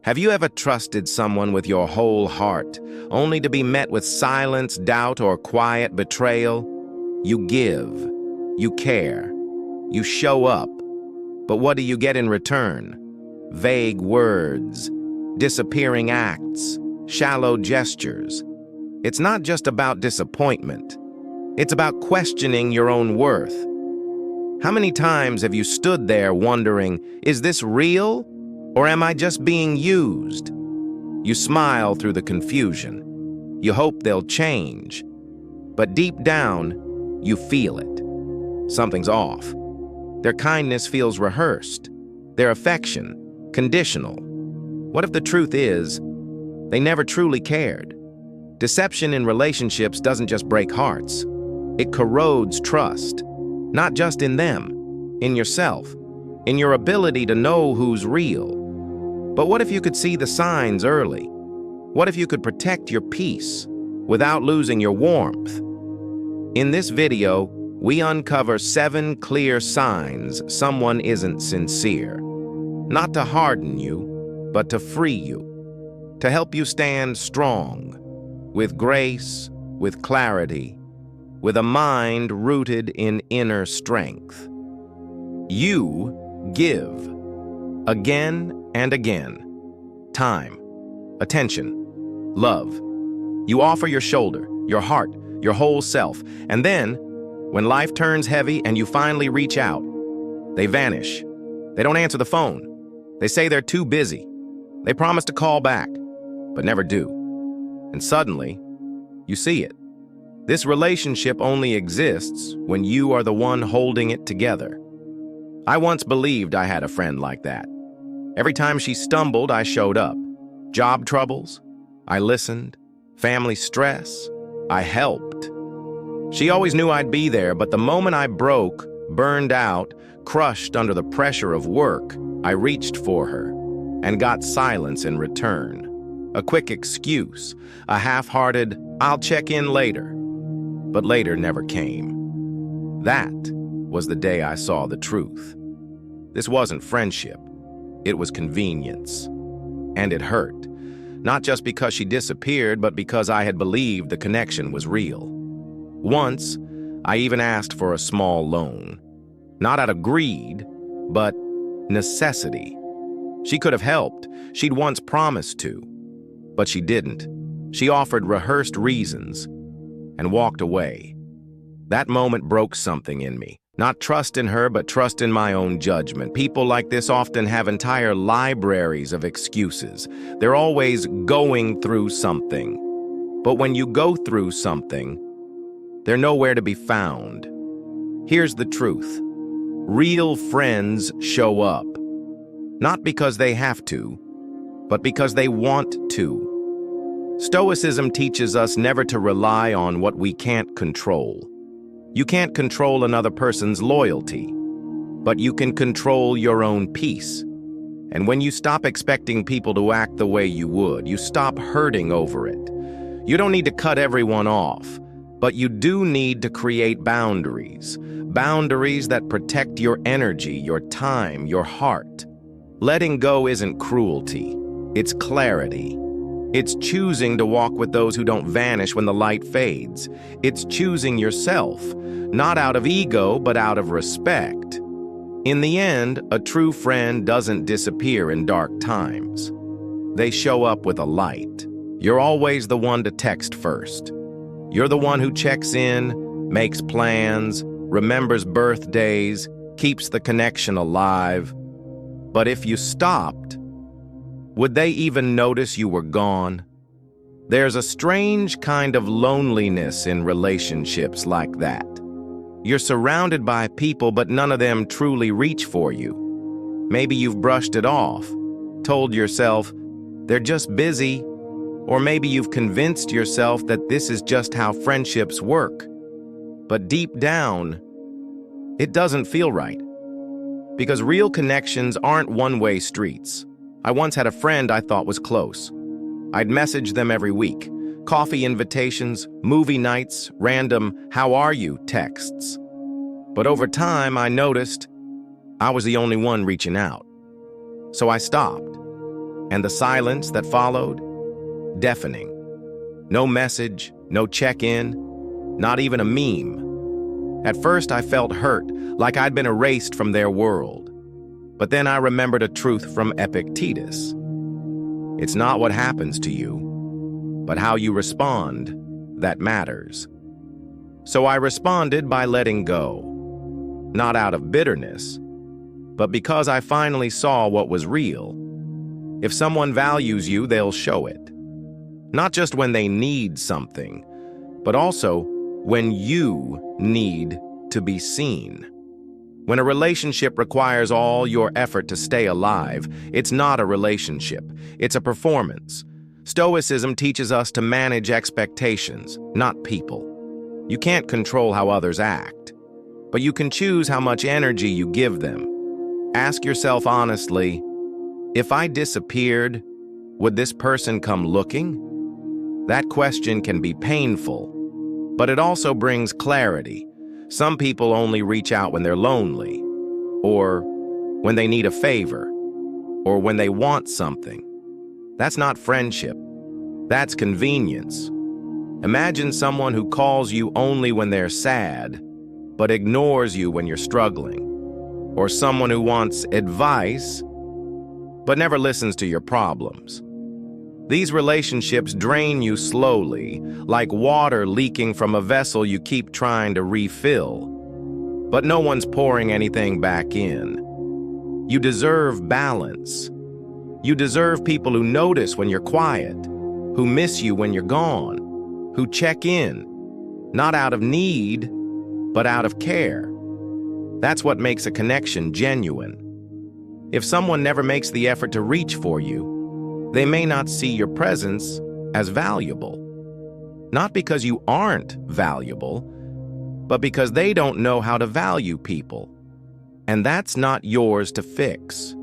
Have you ever trusted someone with your whole heart, only to be met with silence, doubt, or quiet betrayal? You give, you care, you show up, but what do you get in return? Vague words, disappearing acts, shallow gestures. It's not just about disappointment. It's about questioning your own worth. How many times have you stood there wondering, is this real, or am I just being used? You smile through the confusion. You hope they'll change. But deep down, you feel it. Something's off. Their kindness feels rehearsed. Their affection, conditional. What if the truth is, they never truly cared? Deception in relationships doesn't just break hearts. It corrodes trust. Not just in them, in yourself, in your ability to know who's real. But what if you could see the signs early? What if you could protect your peace without losing your warmth? In this video, we uncover 7 clear signs someone isn't sincere. Not to harden you, but to free you. To help you stand strong, with grace, with clarity, with a mind rooted in inner strength. You give. Again and again. Time, attention, love. You offer your shoulder, your heart, your whole self, and then, when life turns heavy and you finally reach out, they vanish. They don't answer the phone. They say they're too busy. They promise to call back, but never do. And suddenly, you see it. This relationship only exists when you are the one holding it together. I once believed I had a friend like that. Every time she stumbled, I showed up. Job troubles, I listened. Family stress, I helped. She always knew I'd be there, but the moment I broke, burned out, crushed under the pressure of work, I reached for her and got silence in return. A quick excuse, a half-hearted, I'll check in later. But later never came. That was the day I saw the truth. This wasn't friendship. It was convenience. And it hurt. Not just because she disappeared, but because I had believed the connection was real. Once, I even asked for a small loan. Not out of greed, but necessity. She could have helped. She'd once promised to. But she didn't. She offered rehearsed reasons and walked away. That moment broke something in me. Not trust in her, but trust in my own judgment. People like this often have entire libraries of excuses. They're always going through something. But when you go through something, they're nowhere to be found. Here's the truth. Real friends show up. Not because they have to, but because they want to. Stoicism teaches us never to rely on what we can't control. You can't control another person's loyalty, but you can control your own peace. And when you stop expecting people to act the way you would, you stop hurting over it. You don't need to cut everyone off, but you do need to create boundaries. Boundaries that protect your energy, your time, your heart. Letting go isn't cruelty, it's clarity. It's choosing to walk with those who don't vanish when the light fades. It's choosing yourself, not out of ego, but out of respect. In the end, a true friend doesn't disappear in dark times. They show up with a light. You're always the one to text first. You're the one who checks in, makes plans, remembers birthdays, keeps the connection alive. But if you stopped, would they even notice you were gone? There's a strange kind of loneliness in relationships like that. You're surrounded by people, but none of them truly reach for you. Maybe you've brushed it off, told yourself, they're just busy, or maybe you've convinced yourself that this is just how friendships work. But deep down, it doesn't feel right. Because real connections aren't one-way streets. I once had a friend I thought was close. I'd message them every week. Coffee invitations, movie nights, random "how are you" texts. But over time, I noticed I was the only one reaching out. So I stopped. And the silence that followed? Deafening. No message, no check-in, not even a meme. At first, I felt hurt, like I'd been erased from their world. But then I remembered a truth from Epictetus. It's not what happens to you, but how you respond that matters. So I responded by letting go. Not out of bitterness, but because I finally saw what was real. If someone values you, they'll show it. Not just when they need something, but also when you need to be seen. When a relationship requires all your effort to stay alive, it's not a relationship, it's a performance. Stoicism teaches us to manage expectations, not people. You can't control how others act, but you can choose how much energy you give them. Ask yourself honestly, if I disappeared, would this person come looking? That question can be painful, but it also brings clarity. Some people only reach out when they're lonely, or when they need a favor, or when they want something. That's not friendship. That's convenience. Imagine someone who calls you only when they're sad, but ignores you when you're struggling. Or someone who wants advice, but never listens to your problems. These relationships drain you slowly, like water leaking from a vessel you keep trying to refill. But no one's pouring anything back in. You deserve balance. You deserve people who notice when you're quiet, who miss you when you're gone, who check in, not out of need, but out of care. That's what makes a connection genuine. If someone never makes the effort to reach for you, they may not see your presence as valuable. Not because you aren't valuable, but because they don't know how to value people. And that's not yours to fix.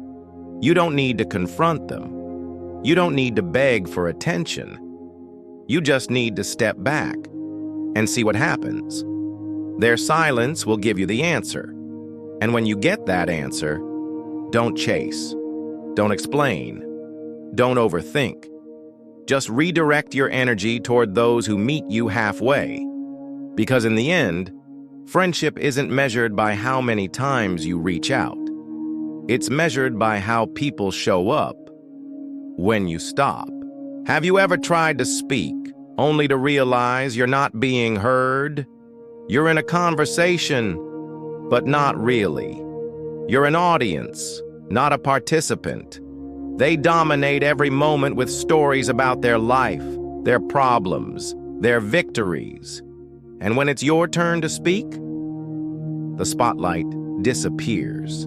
You don't need to confront them. You don't need to beg for attention. You just need to step back and see what happens. Their silence will give you the answer. And when you get that answer, don't chase. Don't explain. Don't overthink. Just redirect your energy toward those who meet you halfway. Because in the end, friendship isn't measured by how many times you reach out. It's measured by how people show up when you stop. Have you ever tried to speak, only to realize you're not being heard? You're in a conversation, but not really. You're an audience, not a participant. They dominate every moment with stories about their life, their problems, their victories. And when it's your turn to speak, the spotlight disappears.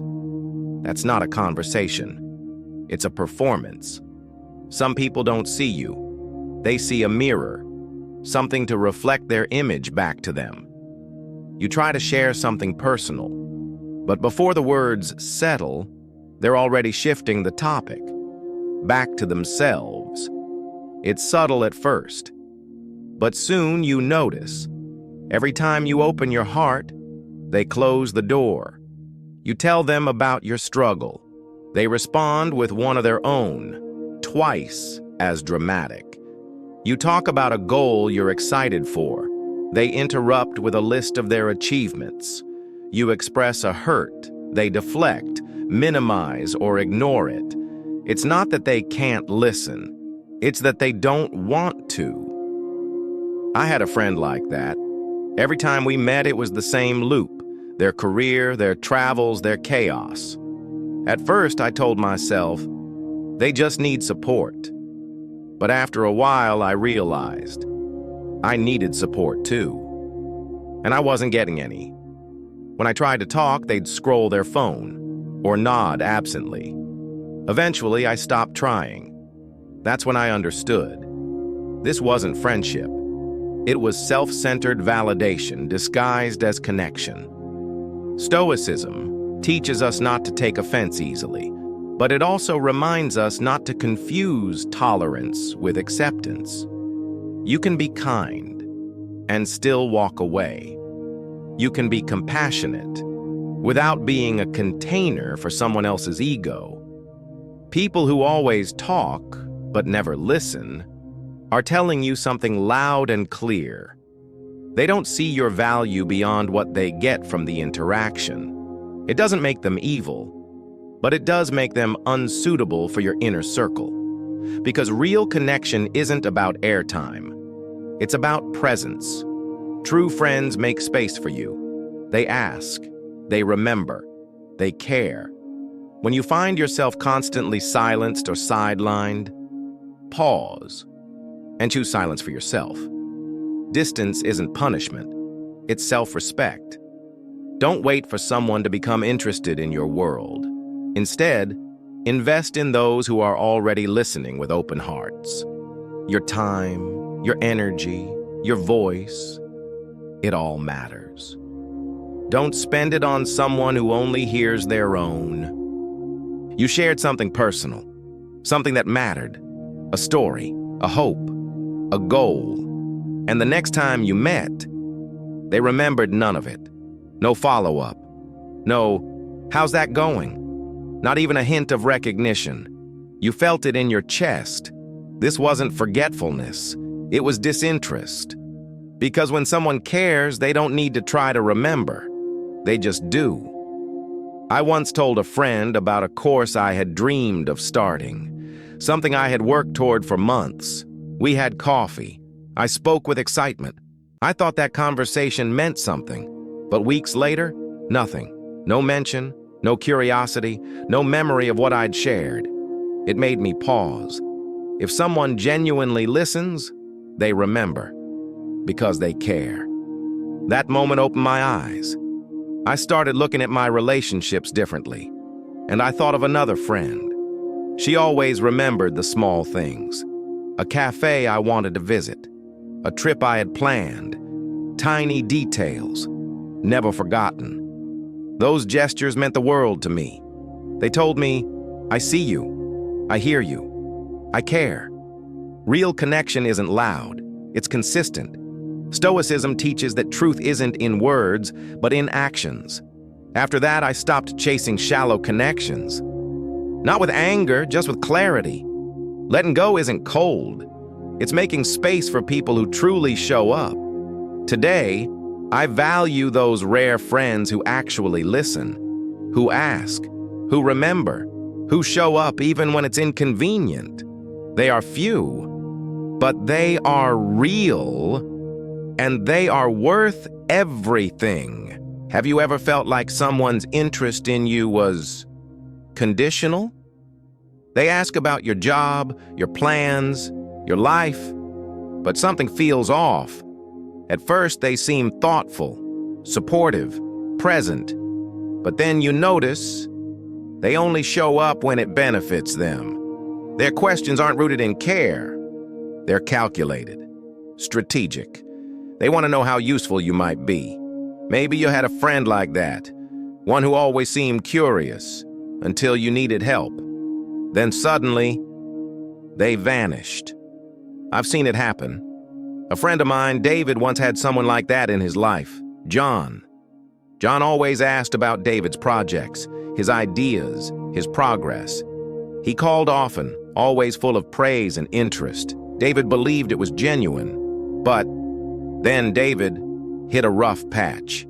That's not a conversation. It's a performance. Some people don't see you. They see a mirror, something to reflect their image back to them. You try to share something personal, but before the words settle, they're already shifting the topic back to themselves. It's subtle at first, but soon you notice. Every time you open your heart, they close the door. You tell them about your struggle. They respond with one of their own, twice as dramatic. You talk about a goal you're excited for. They interrupt with a list of their achievements. You express a hurt. They deflect, minimize, or ignore it. It's not that they can't listen. It's that they don't want to. I had a friend like that. Every time we met, it was the same loop. Their career, their travels, their chaos. At first, I told myself, they just need support. But after a while, I realized I needed support too. And I wasn't getting any. When I tried to talk, they'd scroll their phone or nod absently. Eventually, I stopped trying. That's when I understood. This wasn't friendship. It was self-centered validation disguised as connection. Stoicism teaches us not to take offense easily, but it also reminds us not to confuse tolerance with acceptance. You can be kind and still walk away. You can be compassionate without being a container for someone else's ego. People who always talk, but never listen, are telling you something loud and clear. They don't see your value beyond what they get from the interaction. It doesn't make them evil, but it does make them unsuitable for your inner circle. Because real connection isn't about airtime. It's about presence. True friends make space for you. They ask, they remember, they care. When you find yourself constantly silenced or sidelined, pause and choose silence for yourself. Distance isn't punishment, it's self-respect. Don't wait for someone to become interested in your world. Instead, invest in those who are already listening with open hearts. Your time, your energy, your voice, it all matters. Don't spend it on someone who only hears their own. You shared something personal, something that mattered, a story, a hope, a goal. And the next time you met, they remembered none of it. No follow-up. No, how's that going? Not even a hint of recognition. You felt it in your chest. This wasn't forgetfulness. It was disinterest. Because when someone cares, they don't need to try to remember. They just do. I once told a friend about a course I had dreamed of starting, something I had worked toward for months. We had coffee. I spoke with excitement. I thought that conversation meant something. But weeks later, nothing. No mention, no curiosity, no memory of what I'd shared. It made me pause. If someone genuinely listens, they remember, because they care. That moment opened my eyes. I started looking at my relationships differently, and I thought of another friend. She always remembered the small things. A cafe I wanted to visit, a trip I had planned, tiny details, never forgotten. Those gestures meant the world to me. They told me, I see you, I hear you, I care. Real connection isn't loud, it's consistent. Stoicism teaches that truth isn't in words, but in actions. After that, I stopped chasing shallow connections. Not with anger, just with clarity. Letting go isn't cold. It's making space for people who truly show up. Today, I value those rare friends who actually listen, who ask, who remember, who show up even when it's inconvenient. They are few, but they are real, and they are worth everything. Have you ever felt like someone's interest in you was conditional? They ask about your job, your plans, your life, but something feels off. At first, they seem thoughtful, supportive, present, but then you notice they only show up when it benefits them. Their questions aren't rooted in care. They're calculated, strategic. They want to know how useful you might be. Maybe you had a friend like that, one who always seemed curious until you needed help. Then suddenly, they vanished. I've seen it happen. A friend of mine, David, once had someone like that in his life, John. John always asked about David's projects, his ideas, his progress. He called often, always full of praise and interest. David believed it was genuine, but then David hit a rough patch.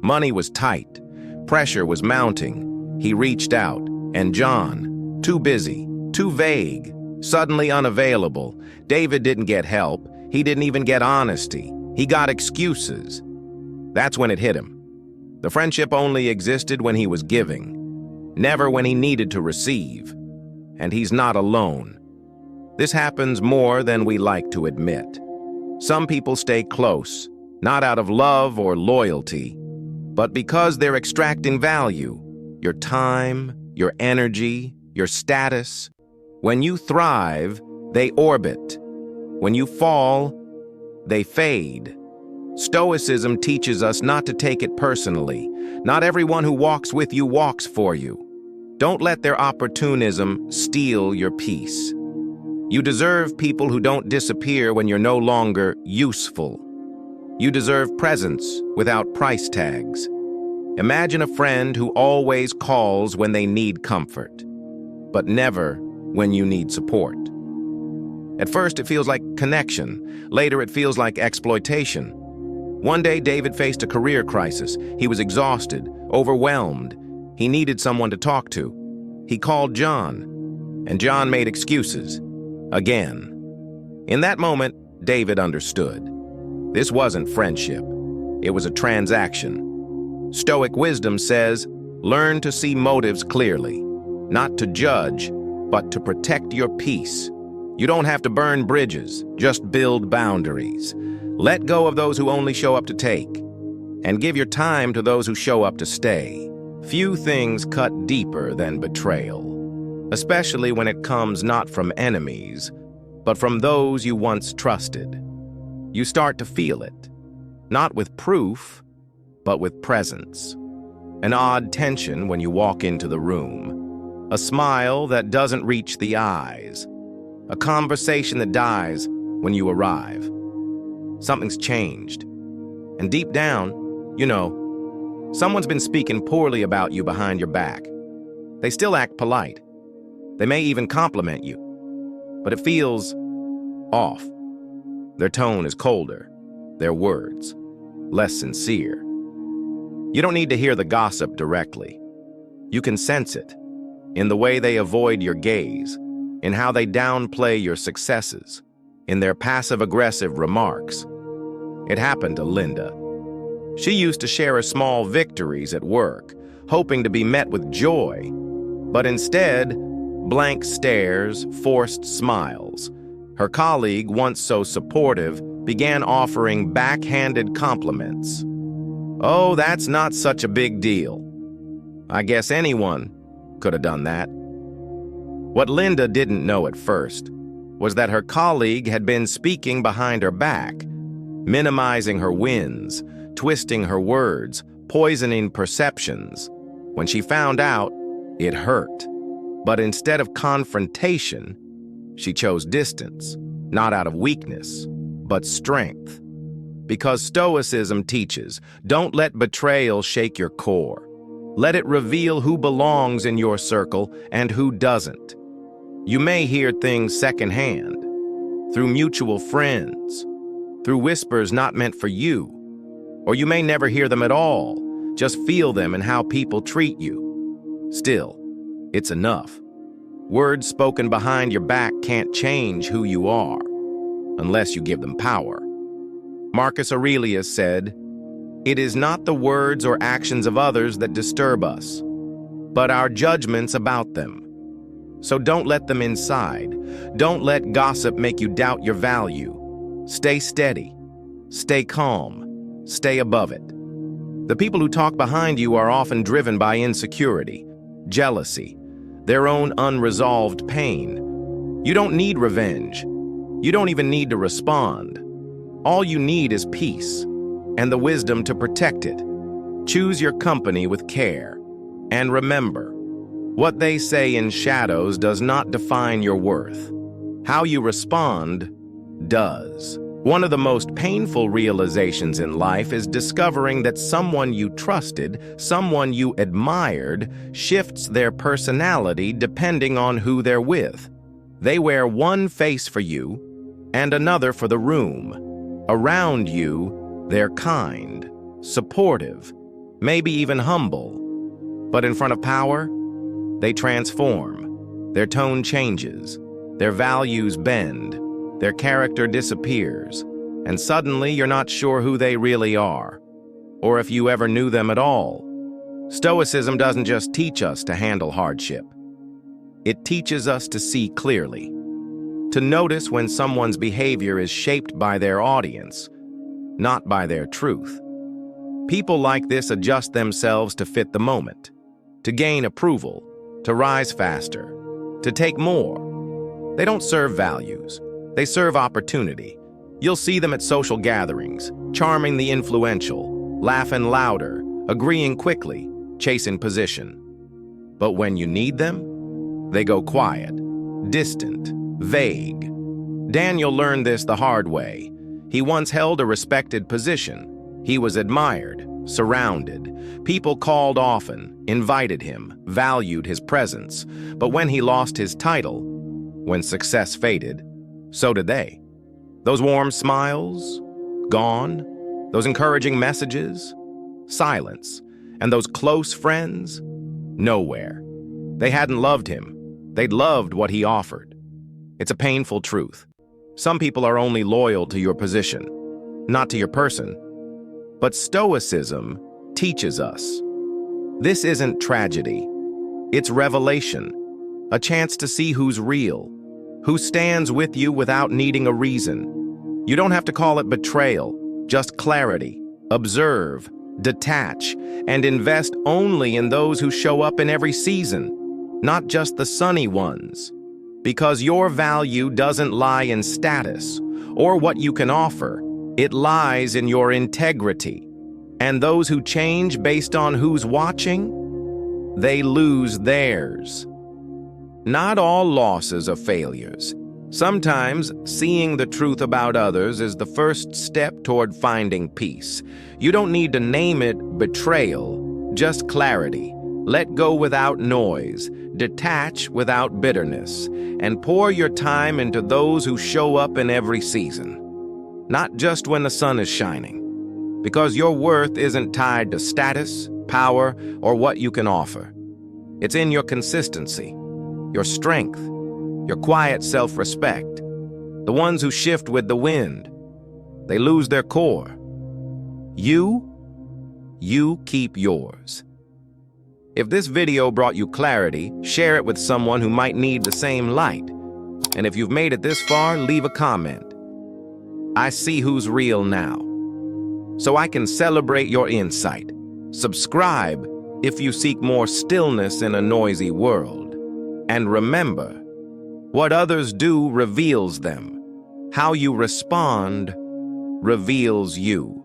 Money was tight. Pressure was mounting. He reached out, and John, too busy, too vague, suddenly unavailable. David didn't get help. He didn't even get honesty. He got excuses. That's when it hit him. The friendship only existed when he was giving, never when he needed to receive. And he's not alone. This happens more than we like to admit. Some people stay close, not out of love or loyalty, but because they're extracting value, your time, your energy, your status. When you thrive, they orbit. When you fall, they fade. Stoicism teaches us not to take it personally. Not everyone who walks with you walks for you. Don't let their opportunism steal your peace. You deserve people who don't disappear when you're no longer useful. You deserve presence without price tags. Imagine a friend who always calls when they need comfort. but never when you need support. At first, it feels like connection. Later, it feels like exploitation. One day, David faced a career crisis. He was exhausted, overwhelmed. He needed someone to talk to. He called John, and John made excuses. Again. In that moment, David understood. This wasn't friendship. It was a transaction. Stoic wisdom says, learn to see motives clearly, not to judge, but to protect your peace. You don't have to burn bridges, just build boundaries. Let go of those who only show up to take, and give your time to those who show up to stay. Few things cut deeper than betrayal, especially when it comes not from enemies, but from those you once trusted. You start to feel it, not with proof, but with presence. An odd tension when you walk into the room, a smile that doesn't reach the eyes, a conversation that dies when you arrive. Something's changed. And deep down, you know, someone's been speaking poorly about you behind your back. They still act polite. They may even compliment you, but it feels off. Their tone is colder, their words less sincere. You don't need to hear the gossip directly. You can sense it in the way they avoid your gaze, in how they downplay your successes, in their passive-aggressive remarks. It happened to Linda. She used to share her small victories at work, hoping to be met with joy, but instead, blank stares, forced smiles. Her colleague, once so supportive, began offering backhanded compliments. Oh, that's not such a big deal. I guess anyone could have done that. What Linda didn't know at first was that her colleague had been speaking behind her back, minimizing her wins, twisting her words, poisoning perceptions. When she found out, it hurt. But instead of confrontation, she chose distance, not out of weakness, but strength. Because Stoicism teaches, don't let betrayal shake your core. Let it reveal who belongs in your circle and who doesn't. You may hear things secondhand, through mutual friends, through whispers not meant for you. Or you may never hear them at all, just feel them in how people treat you. Still, it's enough. Words spoken behind your back can't change who you are, unless you give them power. Marcus Aurelius said, "It is not the words or actions of others that disturb us, but our judgments about them." So don't let them inside. Don't let gossip make you doubt your value. Stay steady. Stay calm. Stay above it. The people who talk behind you are often driven by insecurity, jealousy, their own unresolved pain. You don't need revenge. You don't even need to respond. All you need is peace and the wisdom to protect it. Choose your company with care. And remember, what they say in shadows does not define your worth. How you respond does. One of the most painful realizations in life is discovering that someone you trusted, someone you admired, shifts their personality depending on who they're with. They wear one face for you and another for the room. Around you, they're kind, supportive, maybe even humble. But in front of power, they transform. Their tone changes. Their values bend. Their character disappears. And suddenly you're not sure who they really are, or if you ever knew them at all. Stoicism doesn't just teach us to handle hardship. It teaches us to see clearly, to notice when someone's behavior is shaped by their audience, not by their truth. People like this adjust themselves to fit the moment, to gain approval, to rise faster, to take more. They don't serve values. They serve opportunity. You'll see them at social gatherings, charming the influential, laughing louder, agreeing quickly, chasing position. But when you need them, they go quiet, distant, vague. Daniel learned this the hard way. He once held a respected position. He was admired, surrounded. People called often, invited him, valued his presence. But when he lost his title, when success faded, so did they. Those warm smiles, gone. Those encouraging messages, silence. And those close friends, nowhere. They hadn't loved him. They'd loved what he offered. It's a painful truth. Some people are only loyal to your position, not to your person. But Stoicism teaches us. This isn't tragedy. It's revelation, a chance to see who's real, who stands with you without needing a reason. You don't have to call it betrayal, just clarity. Observe, detach, and invest only in those who show up in every season, not just the sunny ones. Because your value doesn't lie in status or what you can offer. It lies in your integrity. And those who change based on who's watching, they lose theirs. Not all losses are failures. Sometimes seeing the truth about others is the first step toward finding peace. You don't need to name it betrayal, just clarity. Let go without noise, detach without bitterness, and pour your time into those who show up in every season. Not just when the sun is shining. Because your worth isn't tied to status, power, or what you can offer. It's in your consistency, your strength, your quiet self-respect. The ones who shift with the wind, they lose their core. You keep yours. If this video brought you clarity, share it with someone who might need the same light. And if you've made it this far, leave a comment. I see who's real now. So I can celebrate your insight. Subscribe if you seek more stillness in a noisy world. And remember, what others do reveals them. How you respond reveals you.